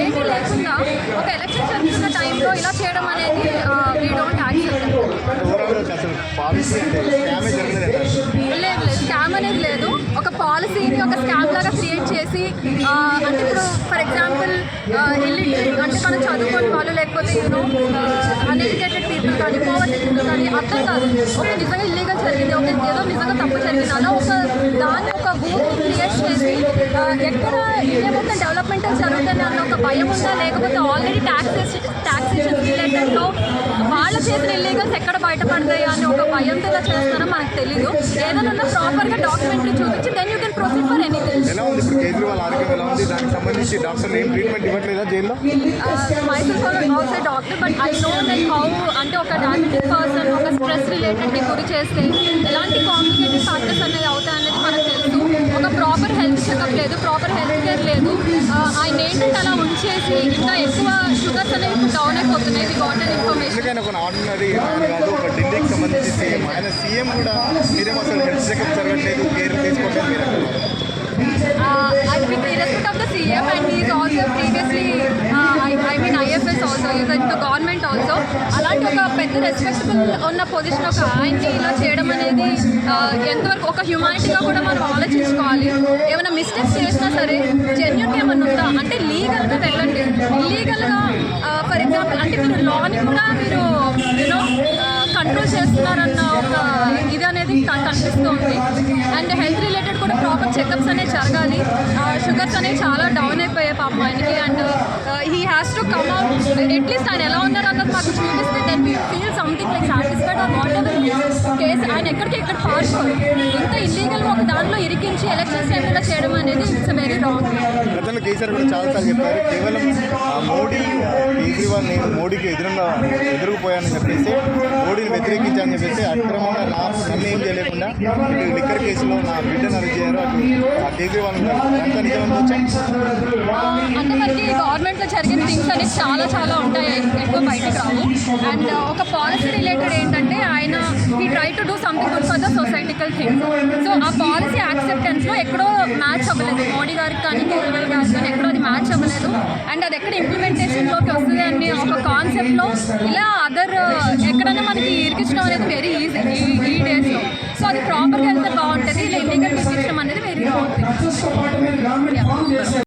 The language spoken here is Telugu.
ఏమీ లేకుండా ఒక ఎలక్షన్ జరుగుతున్న టైంలో ఇలా చేయడం అనేది వీ డోంట్ యాక్సెప్ట్. లేదు స్కామ్ అనేది లేదు. ఒక పాలసీని ఒక స్కామ్ లాగా క్రియేట్ చేసి అంటే ఇప్పుడు ఫర్ ఎగ్జాంపుల్ ఇల్లిటరేట్ అంటే మనం చదువుకోని వాళ్ళు లేకపోతే యూనో అన్ఎడ్యుకేటెడ్ పీపుల్ కానీ పోవర్టీ పీపుల్ కానీ అర్థం కాదు ఒక నిజంగా ఇల్లీగల్ జరిగింది, ఒక ఏదో నిజంగా తప్పు జరిగింది అలా ఒక దాన్ని ఒక బూత్ క్రియేట్ చేసి ఎక్కడ ఇండియా మొత్తం డెవలప్మెంట్ జరుగుతుంది అన్న ఒక భయం ఉందా, లేకపోతే ఆల్రెడీ ట్యాక్సేషన్ రిలేటెడ్లో వాళ్ళు చేసిన ఇల్లీగల్స్ ఎక్కడ బయటపడతాయి అని ఒక భయంతో ఇలా చేస్తారో మనకు తెలీదు. ఏదైనా ప్రాపర్గా డాక్యుమెంటరీ చూపించి then you can proceed for anything. ఎలా ఉంది ఇప్పుడు కేజ్రీవాల్ ఆరోగ్యం ఎలా ఉంది? దానికి సంబంధించి డాక్టర్లు ఏం ట్రీట్మెంట్ ఇవ్వట్లేదా జైల్లో? Myself also doctor but I know like how అంటే ఒక డయాబెటిక్ పర్సన్ ఒక స్ట్రెస్ రిలేటెడ్కి గురి చేస్తే ఎలాంటి కాంప్లికేటెడ్ ఫ్యాక్టర్స్ అనేది అవుతాయి అనేది మనకు తెలుసు. ఒక ప్రాపర్ హెల్త్ చెకప్ లేదు, ప్రాపర్ హెల్త్ కేర్ లేదు. ఆయన ఏంటంటే అలా ఉంచేసి ఇంకా ఎక్కువ షుగర్స్ అనేవి ఇప్పుడు డౌన్ అయిపోతున్నాయి. We got an information. ఒక ఆర్డినరీ కాదు, ఒక ఢిల్లీకి సంబంధించి సీఎం ఆయన సీఎం కూడా మీరేం అసలు హెల్త్ చెకప్ జరగట్లేదు, కేర్ తీసుకోవట్లేదు మీరు? With respect of the CM and he is also previously I mean IFS also is in the government also. అలాంటి ఒక పెద్ద రెస్పెక్టబుల్ ఉన్న పొజిషన్ ఒక ఆయన్ని ఇలా చేయడం అనేది ఎంతవరకు ఒక హ్యూమానిటీగా కూడా మనం ఆలోచించుకోవాలి. ఏమైనా మిస్టేక్స్ చేసినా సరే జెన్యూన్ ఏమన్నా ఉందా అంటే లీగల్గా వెళ్ళండి. ఇల్లీగల్గా ఫర్ ఎగ్జాంపుల్ అంటే మీరు లాని కూడా మీరు యూనో కంట్రోల్ చేస్తున్నారన్న ఒక ఇది అనేది కనిపిస్తుంది. అండ్ హెల్త్ రిలేటెడ్ కూడా ప్రాపర్ చెకప్స్ అనేవి జరగాలి. షుగర్స్ అనేవి చాలా డౌన్ అయిపోయాయి పాపం ఆయనకి. And he has to come out at least ఆయన ఎలా ఉన్నారు అన్నది మాకు చూపిస్తే then we feel something like satisfied or whatever case. ఆయన ఎక్కడికి ఎక్కడ పాడుకోరు. ఇంత ఇల్లీగల్ ఒక దాంట్లో ఇరికించి ఎలక్షన్స్ టైంలో చేయడం అనేది ఇట్స్ వెరీ రాంగ్. గతంలో కేసీఆర్ కూడా చాలాసార్లు చెప్పారు కేవలం మోడీ కేజ్రీవాల్ నేను మోడీకి ఎదురుకుపోయానని చెప్పేసి మోడీని వ్యతిరేకించాలని చెప్పేసి అక్రమంగా నన్ను ఏం చేయలేకుండా ఇటు లిక్కర్ కేసులో నా బిడ్డను అరెస్ట్ చేయారు. అటు కేజ్రీవాల్ అంతా నిజమనుకోవచ్చు. అంటే మనకి గవర్నమెంట్లో జరిగిన థింగ్స్ అనేది చాలా ఉంటాయి, ఎక్కువ బయటకు రావు. అండ్ ఒక పాలసీ రిలేటెడ్ ఏంటంటే ఆయన he try to do something good for the సొసైటికల్ things. So ఆ పాలసీ యాక్సెప్టెన్స్లో ఎక్కడో మ్యాచ్ అవ్వలేదు. మోడీ గారికి కానీ కేజ్రీవాల్ గారికి కానీ ఎక్కడో అది మ్యాచ్ అవ్వలేదు. అండ్ అది ఎక్కడ ఇంప్లిమెంటేషన్లోకి వస్తుంది అని ఒక కాన్సెప్ట్లో ఇలా అదర్ ఎక్కడైనా మనకి ఇరికించడం అనేది వెరీ ఈజీ ఈ డేస్లో. సో అది ప్రాపర్గా వెళ్తే బాగుంటుంది. ఇలా ఇల్లీగల్ ఇరికించడం అనేది వెరీ బాగుంటుంది.